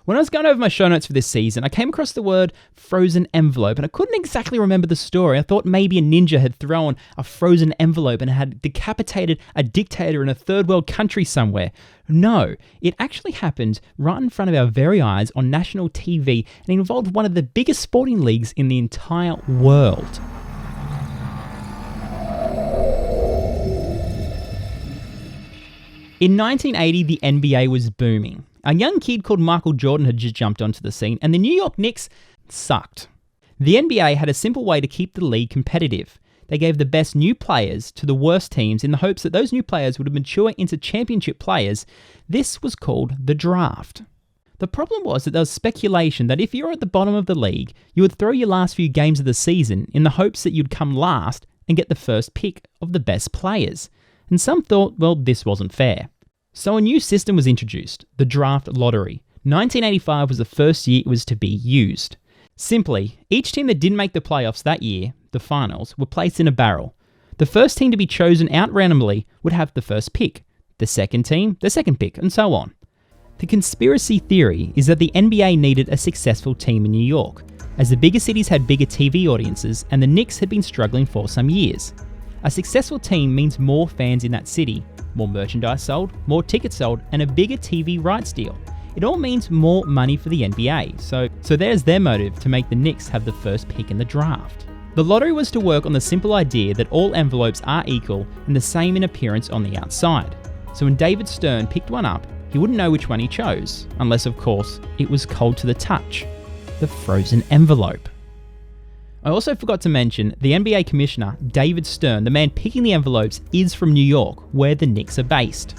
When I was going over my show notes for this season, I came across the word frozen envelope, and I couldn't exactly remember the story. I thought maybe a ninja had thrown a frozen envelope and had decapitated a dictator in a third world country somewhere. No, it actually happened right in front of our very eyes on national TV, and it involved one of the biggest sporting leagues in the entire world. In 1980, the NBA was booming. A young kid called Michael Jordan had just jumped onto the scene, and the New York Knicks sucked. The NBA had a simple way to keep the league competitive. They gave the best new players to the worst teams in the hopes that those new players would mature into championship players. This was called the draft. The problem was that there was speculation that if you're at the bottom of the league, you would throw your last few games of the season in the hopes that you'd come last and get the first pick of the best players. And some thought, well, this wasn't fair. So a new system was introduced, the draft lottery. 1985 was the first year it was to be used. Simply, each team that didn't make the playoffs that year, the finals, were placed in a barrel. The first team to be chosen out randomly would have the first pick, the second team, the second pick, and so on. The conspiracy theory is that the NBA needed a successful team in New York, as the bigger cities had bigger TV audiences and the Knicks had been struggling for some years. A successful team means more fans in that city, more merchandise sold, more tickets sold, and a bigger TV rights deal. It all means more money for the NBA, so there's their motive to make the Knicks have the first pick in the draft. The lottery was to work on the simple idea that all envelopes are equal and the same in appearance on the outside. So when David Stern picked one up, he wouldn't know which one he chose, unless of course it was cold to the touch. The frozen envelope. I also forgot to mention the NBA commissioner, David Stern, the man picking the envelopes, is from New York, where the Knicks are based.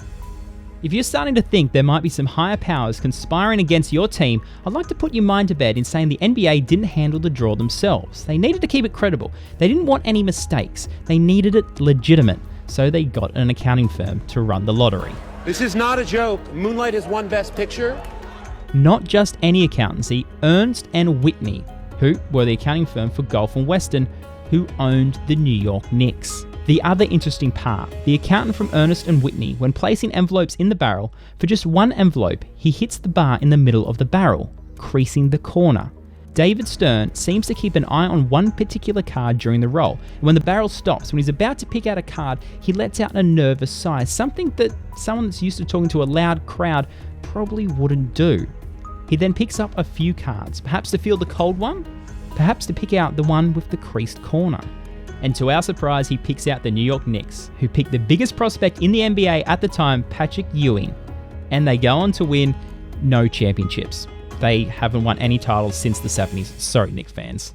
If you're starting to think there might be some higher powers conspiring against your team, I'd like to put your mind to bed in saying the NBA didn't handle the draw themselves. They needed to keep it credible. They didn't want any mistakes. They needed it legitimate, so they got an accounting firm to run the lottery. This is not a joke. Moonlight has won Best Picture. Not just any accountancy, Ernst & Whitney, who were the accounting firm for Gulf and Western, who owned the New York Knicks. The other interesting part, the accountant from Ernst & Whitney, when placing envelopes in the barrel, for just one envelope, he hits the bar in the middle of the barrel, creasing the corner. David Stern seems to keep an eye on one particular card during the roll, and when the barrel stops, when he's about to pick out a card, he lets out a nervous sigh, something that someone that's used to talking to a loud crowd probably wouldn't do. He then picks up a few cards, perhaps to feel the cold one, perhaps to pick out the one with the creased corner. And to our surprise, he picks out the New York Knicks, who picked the biggest prospect in the NBA at the time, Patrick Ewing. And they go on to win no championships. They haven't won any titles since the 70s. Sorry, Knicks fans.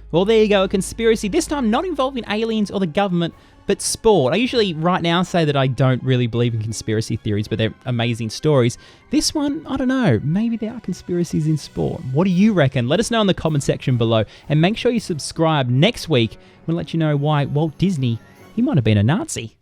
Well, there you go, a conspiracy, this time not involving aliens or the government, but sport. I usually right now say that I don't really believe in conspiracy theories, but they're amazing stories. This one, I don't know, maybe there are conspiracies in sport. What do you reckon? Let us know in the comment section below, and make sure you subscribe. Next week, we'll let you know why Walt Disney, he might have been a Nazi.